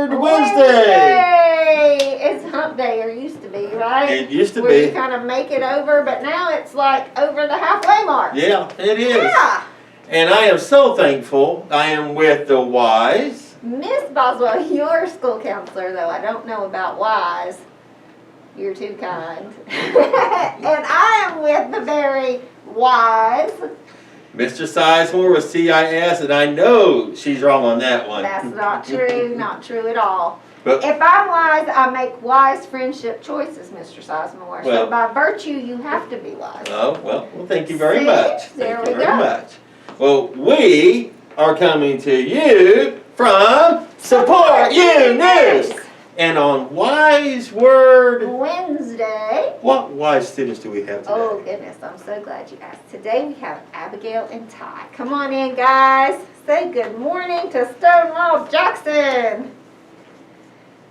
Word Wednesday! It's hump day, or used to be, right? It used to Where be. you kind of make it over, but now it's like over the halfway mark. Yeah, it is. Yeah. And I am so thankful. I am with the Wise. Miss Boswell, you're a school counselor, though. I don't know about Wise. You're too kind. And I am with the very wise Mr. Sizemore with CIS, and I know she's wrong on that one. That's not true, not true at all. But, If I'm wise, I make wise friendship choices, Mr. Sizemore. So Well- by virtue, you have to be wise. oh, well, thank you very See? much. There Thank you we very go. much. Well, we are coming to you from Support You News. And on Wise Word, Wednesday. what wise students do we have today? Oh goodness, I'm so glad you asked. Today we have Abigail and Ty. Come on in, guys. Say good morning to Stonewall Jackson.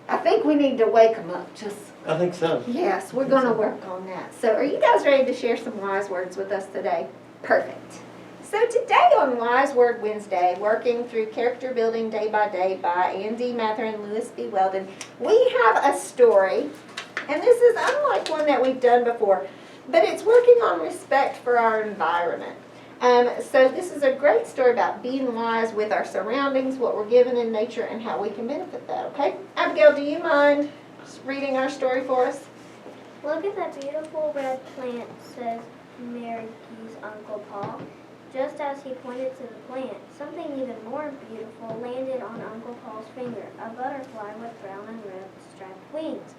I think we need to wake them up. I think so. Yes, we're going to work on that. So are you guys ready to share some wise words with us today? Perfect. So today on Wise Word Wednesday, working through character building day by Andy Mather and Lewis B. Weldon, we have a story, and this is unlike one that we've done before, but it's working on respect for our environment. So this is a great story about being wise with our surroundings, what we're given in nature, and how we can benefit that, okay? Abigail, do you mind reading our story for us? Look at that beautiful red plant, says Mary's Uncle Paul. Just as he pointed to the plant, something even more beautiful landed on Uncle Paul's finger, a butterfly with brown and red striped wings.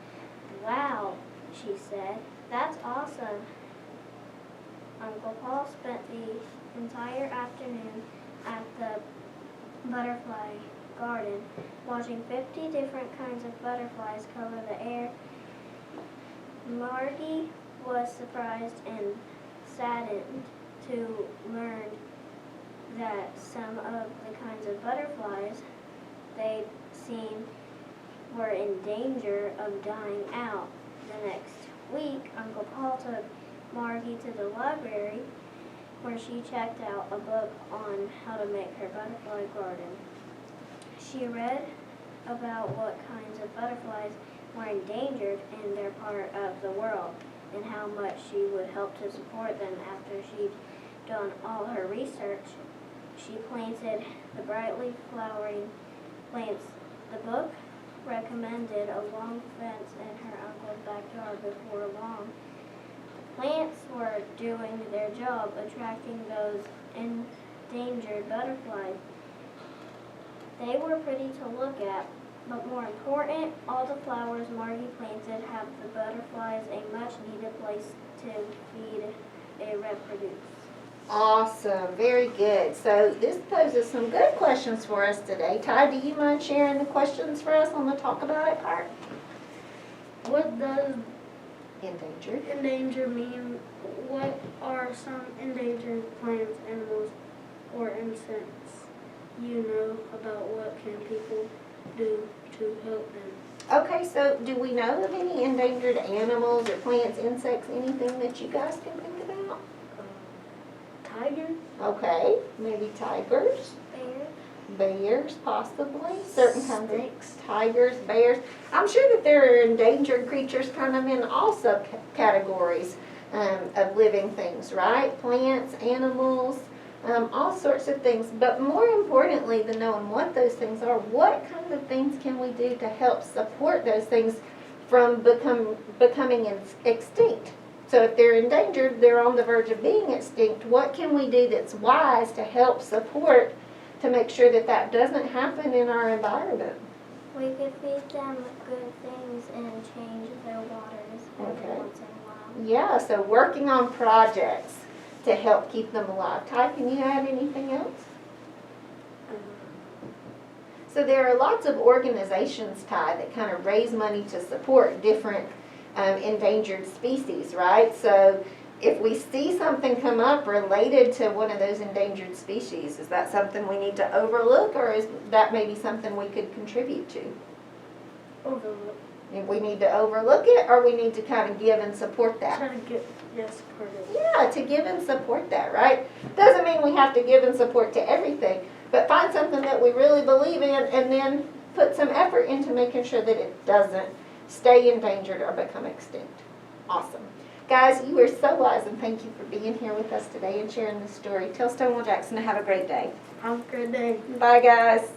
Wow, she said. That's awesome. Uncle Paul spent the entire afternoon at the butterfly garden, watching 50 different kinds of butterflies cover the air. Margie was surprised and saddened to learn that some of the kinds of butterflies they'd seen were in danger of dying out. The next week, Uncle Paul took Margie to the library where she checked out a book on how to make her butterfly garden. She read about what kinds of butterflies were endangered in their part of the world and how much she would help to support them after she'd done all her research. She planted the brightly flowering plants. The book recommended a long fence in her uncle's backyard before long. The plants were doing their job, attracting those endangered butterflies. They were pretty to look at, but more important, all the flowers Margie planted have the butterflies a much needed place to feed and reproduce. Awesome, very good. So this poses some good questions for us today. Ty, do you mind sharing the questions for us on the talk about it part? What does Endangered. endanger mean? What are some endangered plants, animals, or insects you know about? What can people do to help them? Okay, so do we know of any endangered animals or plants, insects, anything that you guys can think about? Tiger? Okay, maybe tigers, bears possibly, certain kinds of tigers, bears. I'm sure that there are endangered creatures kind of in all subcategories of living things, right? Plants, animals, all sorts of things. But more importantly than knowing what those things are, what kind of things can we do to help support those things from becoming extinct? So if they're endangered, they're on the verge of being extinct, what can we do that's wise to help support to make sure that that doesn't happen in our environment? We could feed them good things and change their waters every once in a while. Yeah, so working on projects to help keep them alive. Ty, can you add anything else? So there are lots of organizations, Ty, that kind of raise money to support different endangered species, right? So if we see something come up related to one of those endangered species, is that something we need to overlook, or is that maybe something we could contribute to? Overlook. If we need to overlook it, or we need to kind of give and support that? Try to get, yes, part of it. Yeah, to give and support that, right? Doesn't mean we have to give and support to everything, but find something that we really believe in and then put some effort into making sure that it doesn't stay endangered or become extinct. Awesome. Guys, you are so wise, and thank you for being here with us today and sharing this story. Tell Stonewall Jackson to have a great day. Have a good day. Bye, guys.